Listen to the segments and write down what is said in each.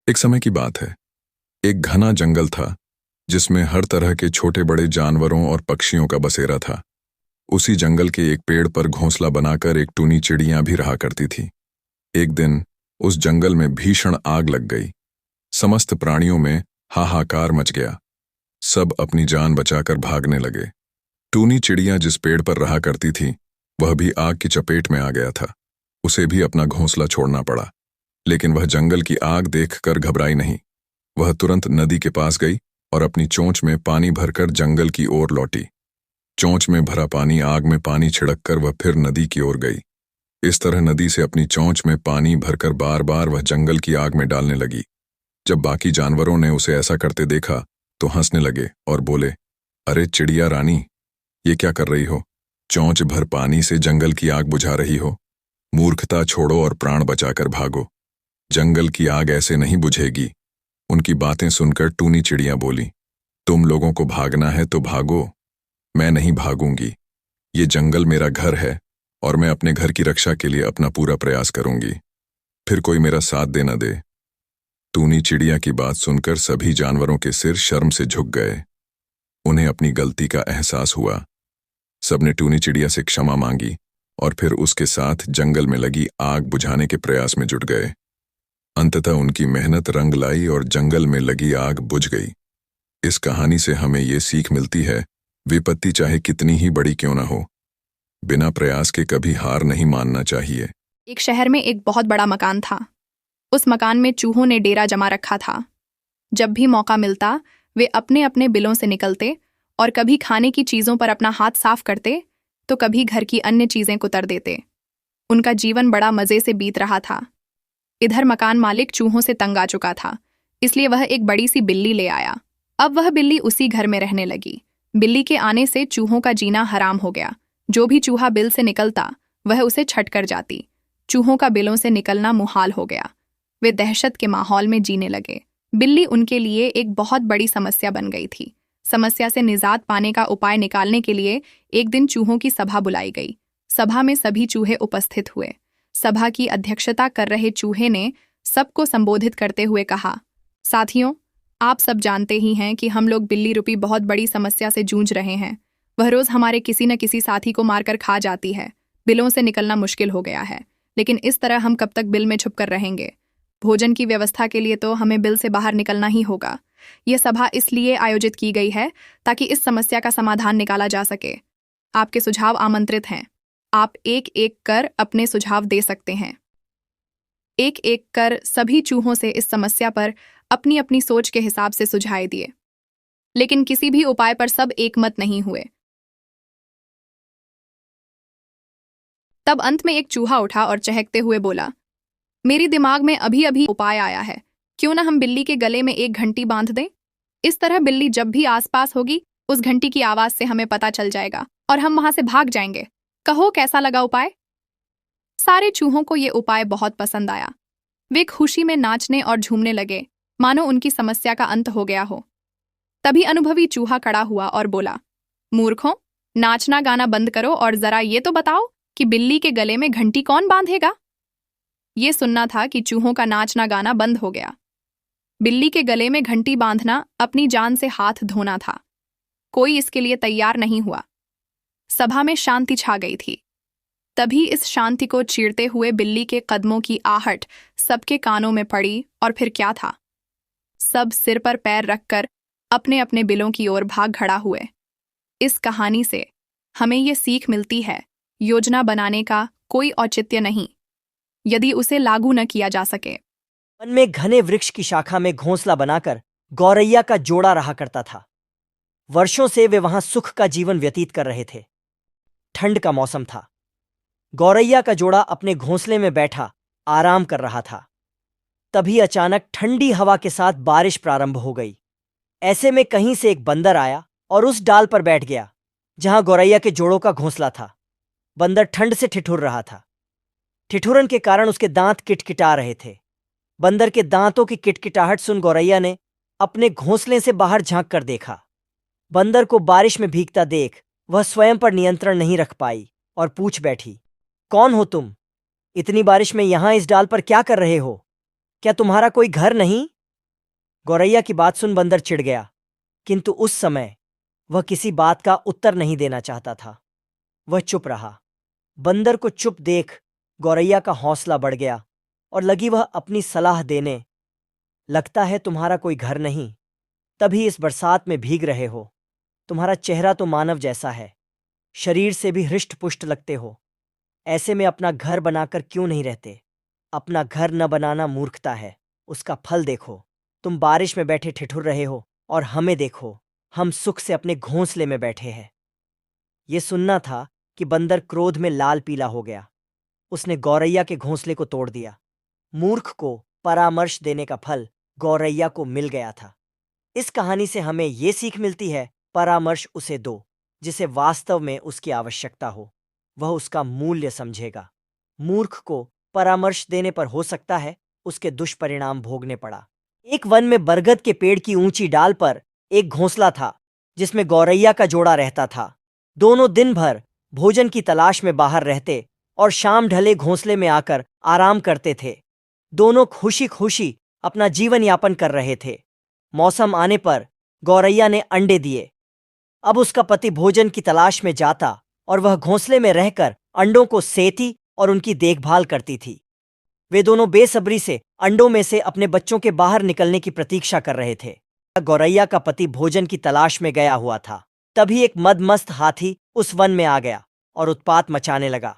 एक समय की बात है। एक घना जंगल था जिसमें हर तरह के छोटे बड़े जानवरों और पक्षियों का बसेरा था। उसी जंगल के एक पेड़ पर घोंसला बनाकर एक टूनी चिड़िया भी रहा करती थी। एक दिन उस जंगल में भीषण आग लग गई। समस्त प्राणियों में हाहाकार मच गया। सब अपनी जान बचाकर भागने लगे। टूनी चिड़िया जिस पेड़ पर रहा करती थी वह भी आग की चपेट में आ गया था। उसे भी अपना घोंसला छोड़ना पड़ा, लेकिन वह जंगल की आग देखकर घबराई नहीं। वह तुरंत नदी के पास गई और अपनी चोंच में पानी भरकर जंगल की ओर लौटी। चोंच में भरा पानी आग में पानी छिड़ककर वह फिर नदी की ओर गई। इस तरह नदी से अपनी चोंच में पानी भरकर बार बार वह जंगल की आग में डालने लगी। जब बाकी जानवरों ने उसे ऐसा करते देखा तो हंसने लगे और बोले, अरे चिड़िया रानी, ये क्या कर रही हो? चोंच भर पानी से जंगल की आग बुझा रही हो। मूर्खता छोड़ो और प्राण बचाकर भागो। जंगल की आग ऐसे नहीं बुझेगी। उनकी बातें सुनकर टूनी चिड़िया बोली, तुम लोगों को भागना है तो भागो, मैं नहीं भागूंगी। ये जंगल मेरा घर है और मैं अपने घर की रक्षा के लिए अपना पूरा प्रयास करूंगी, फिर कोई मेरा साथ दे न दे। टूनी चिड़िया की बात सुनकर सभी जानवरों के सिर शर्म से झुक गए। उन्हें अपनी गलती का एहसास हुआ। सबने टूनी चिड़िया से क्षमा मांगी और फिर उसके साथ जंगल में लगी आग बुझाने के प्रयास में जुट गए। अंततः उनकी मेहनत रंग लाई और जंगल में लगी आग बुझ गई। इस कहानी से हमें ये सीख मिलती है, विपत्ति चाहे कितनी ही बड़ी क्यों न हो, बिना प्रयास के कभी हार नहीं मानना चाहिए। एक शहर में एक बहुत बड़ा मकान था। उस मकान में चूहों ने डेरा जमा रखा था। जब भी मौका मिलता वे अपने अपने बिलों से निकलते और कभी खाने की चीज़ों पर अपना हाथ साफ करते तो कभी घर की अन्य चीज़ें कुतर देते। उनका जीवन बड़ा मज़े से बीत रहा था। इधर मकान मालिक चूहों से तंग आ चुका था, इसलिए वह एक बड़ी सी बिल्ली ले आया। अब वह बिल्ली उसी घर में रहने लगी। बिल्ली के आने से चूहों का जीना हराम हो गया। जो भी चूहा बिल से निकलता वह उसे छट कर जाती। चूहों का बिलों से निकलना मुहाल हो गया। वे दहशत के माहौल में जीने लगे। बिल्ली उनके लिए एक बहुत बड़ी समस्या बन गई थी। समस्या से निजात पाने का उपाय निकालने के लिए एक दिन चूहों की सभा बुलाई गई। सभा में सभी चूहे उपस्थित हुए। सभा की अध्यक्षता कर रहे चूहे ने सबको संबोधित करते हुए कहा, साथियों, आप सब जानते ही हैं कि हम लोग बिल्ली रूपी बहुत बड़ी समस्या से जूझ रहे हैं। वह रोज हमारे किसी न किसी साथी को मारकर खा जाती है। बिलों से निकलना मुश्किल हो गया है, लेकिन इस तरह हम कब तक बिल में छुपकर रहेंगे? भोजन की व्यवस्था के लिए तो हमें बिल से बाहर निकलना ही होगा। यह सभा इसलिए आयोजित की गई है ताकि इस समस्या का समाधान निकाला जा सके। आपके सुझाव आमंत्रित हैं। आप एक एक कर अपने सुझाव दे सकते हैं। एक एक कर सभी चूहों से इस समस्या पर अपनी अपनी सोच के हिसाब से सुझाव दिए, लेकिन किसी भी उपाय पर सब एकमत नहीं हुए। तब अंत में एक चूहा उठा और चहकते हुए बोला, मेरी दिमाग में अभी अभी उपाय आया है। क्यों ना हम बिल्ली के गले में एक घंटी बांध दें? इस तरह बिल्ली जब भी आसपास होगी उस घंटी की आवाज से हमें पता चल जाएगा और हम वहां से भाग जाएंगे। कहो कैसा लगा उपाय? सारे चूहों को ये उपाय बहुत पसंद आया। वे खुशी में नाचने और झूमने लगे, मानो उनकी समस्या का अंत हो गया हो। तभी अनुभवी चूहा खड़ा हुआ और बोला, मूर्खों, नाचना गाना बंद करो और जरा ये तो बताओ कि बिल्ली के गले में घंटी कौन बांधेगा? ये सुनना था कि चूहों का नाचना गाना बंद हो गया। बिल्ली के गले में घंटी बांधना अपनी जान से हाथ धोना था। कोई इसके लिए तैयार नहीं हुआ। सभा में शांति छा गई थी। तभी इस शांति को चीरते हुए बिल्ली के कदमों की आहट सबके कानों में पड़ी और फिर क्या था? सब सिर पर पैर रखकर अपने अपने बिलों की ओर भाग खड़ा हुए। इस कहानी से हमें ये सीख मिलती है, योजना बनाने का कोई औचित्य नहीं यदि उसे लागू न किया जा सके। वन में घने वृक्ष की शाखा में घोंसला बनाकर गौरैया का जोड़ा रहा करता था। वर्षों से वे वहां सुख का जीवन व्यतीत कर रहे थे। ठंड का मौसम था। गौरैया का जोड़ा अपने घोंसले में बैठा आराम कर रहा था। तभी अचानक ठंडी हवा के साथ बारिश प्रारंभ हो गई। ऐसे में कहीं से एक बंदर आया और उस डाल पर बैठ गया जहां गौरैया के जोड़ों का घोंसला था। बंदर ठंड से ठिठुर रहा था। ठिठुरन के कारण उसके दांत किटकिटा रहे थे। बंदर के दांतों की किटकिटाहट सुन गौरैया ने अपने घोंसले से बाहर झांक कर देखा। बंदर को बारिश में भीगता देख वह स्वयं पर नियंत्रण नहीं रख पाई और पूछ बैठी, कौन हो तुम? इतनी बारिश में यहां इस डाल पर क्या कर रहे हो? क्या तुम्हारा कोई घर नहीं? गौरैया की बात सुन बंदर चिढ़ गया, किंतु उस समय वह किसी बात का उत्तर नहीं देना चाहता था। वह चुप रहा। बंदर को चुप देख गौरैया का हौसला बढ़ गया और लगी वह अपनी सलाह देने। लगता है तुम्हारा कोई घर नहीं, तभी इस बरसात में भीग रहे हो। तुम्हारा चेहरा तो मानव जैसा है, शरीर से भी हृष्ट पुष्ट लगते हो। ऐसे में अपना घर बनाकर क्यों नहीं रहते? अपना घर न बनाना मूर्खता है, उसका फल देखो। तुम बारिश में बैठे ठिठुर रहे हो और हमें देखो, हम सुख से अपने घोंसले में बैठे हैं। ये सुनना था कि बंदर क्रोध में लाल पीला हो गया। उसने गौरैया के घोंसले को तोड़ दिया। मूर्ख को परामर्श देने का फल गौरैया को मिल गया था। इस कहानी से हमें ये सीख मिलती है, परामर्श उसे दो जिसे वास्तव में उसकी आवश्यकता हो, वह उसका मूल्य समझेगा। मूर्ख को परामर्श देने पर हो सकता है उसके दुष्परिणाम भोगने पड़ा। एक वन में बरगद के पेड़ की ऊंची डाल पर एक घोंसला था जिसमें गौरैया का जोड़ा रहता था। दोनों दिन भर भोजन की तलाश में बाहर रहते और शाम ढले घोंसले में आकर आराम करते थे। दोनों खुशी खुशी अपना जीवन यापन कर रहे थे। मौसम आने पर गौरैया ने अंडे दिए। अब उसका पति भोजन की तलाश में जाता और वह घोंसले में रहकर अंडों को सेती और उनकी देखभाल करती थी। वे दोनों बेसब्री से अंडों में से अपने बच्चों के बाहर निकलने की प्रतीक्षा कर रहे थे। गौरैया का पति भोजन की तलाश में गया हुआ था। तभी एक मदमस्त हाथी उस वन में आ गया और उत्पात मचाने लगा।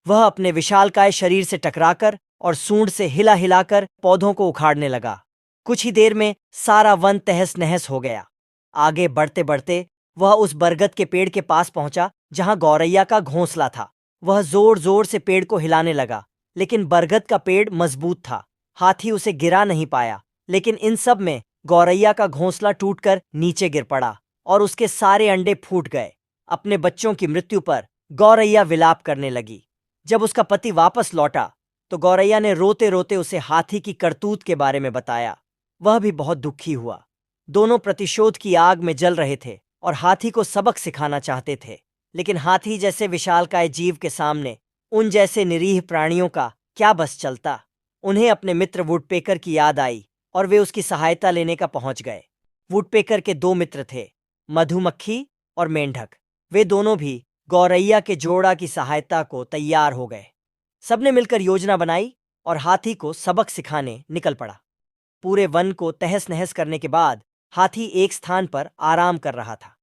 वह अपने विशालकाय शरीर से टकराकर और सूंड से हिला हिलाकर पौधों को उखाड़ने लगा। कुछ ही देर में सारा वन तहस नहस हो गया। आगे बढ़ते बढ़ते वह उस बरगद के पेड़ के पास पहुंचा जहां गौरैया का घोंसला था। वह जोर जोर से पेड़ को हिलाने लगा, लेकिन बरगद का पेड़ मजबूत था। हाथी उसे गिरा नहीं पाया, लेकिन इन सब में गौरैया का घोंसला टूटकर नीचे गिर पड़ा और उसके सारे अंडे फूट गए। अपने बच्चों की मृत्यु पर गौरैया विलाप करने लगी। जब उसका पति वापस लौटा तो गौरैया ने रोते रोते उसे हाथी की करतूत के बारे में बताया। वह भी बहुत दुखी हुआ। दोनों प्रतिशोध की आग में जल रहे थे और हाथी को सबक सिखाना चाहते थे, लेकिन हाथी जैसे विशालकाय जीव के सामने उन जैसे निरीह प्राणियों का क्या बस चलता। उन्हें अपने मित्र वुडपेकर की याद आई और वे उसकी सहायता लेने का पहुंच गए। वुडपेकर के दो मित्र थे, मधुमक्खी और मेंढक। वे दोनों भी गौरैया के जोड़ा की सहायता को तैयार हो गए। सबने मिलकर योजना बनाई और हाथी को सबक सिखाने निकल पड़ा। पूरे वन को तहस नहस करने के बाद हाथी एक स्थान पर आराम कर रहा था।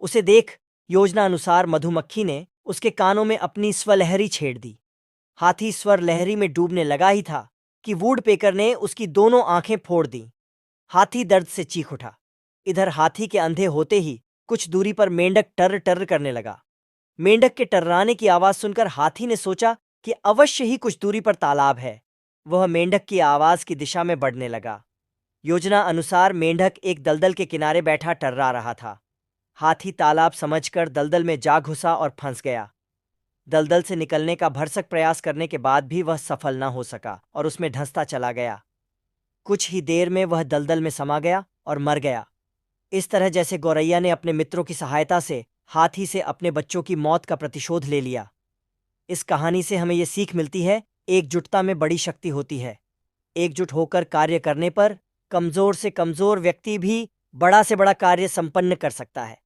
उसे देख योजना अनुसार मधुमक्खी ने उसके कानों में अपनी स्वलहरी छेड़ दी। हाथी स्वर लहरी में डूबने लगा ही था कि वुडपेकर ने उसकी दोनों आंखें फोड़ दी। हाथी दर्द से चीख उठा। इधर हाथी के अंधे होते ही कुछ दूरी पर मेंढक टर्र टर्र करने लगा। मेंढक के टर्राने की आवाज सुनकर हाथी ने सोचा कि अवश्य ही कुछ दूरी पर तालाब है। वह मेंढक की आवाज की दिशा में बढ़ने लगा। योजना अनुसार मेंढक एक दलदल के किनारे बैठा टर्रा रहा था। हाथी तालाब समझकर दलदल में जा घुसा और फंस गया। दलदल से निकलने का भरसक प्रयास करने के बाद भी वह सफल न हो सका और उसमें धंसता चला गया। कुछ ही देर में वह दलदल में समा गया और मर गया। इस तरह जैसे गौरैया ने अपने मित्रों की सहायता से हाथी से अपने बच्चों की मौत का प्रतिशोध ले लिया। इस कहानी से हमें यह सीख मिलती है, एकजुटता में बड़ी शक्ति होती है। एकजुट होकर कार्य करने पर कमजोर से कमजोर व्यक्ति भी बड़ा से बड़ा कार्य संपन्न कर सकता है।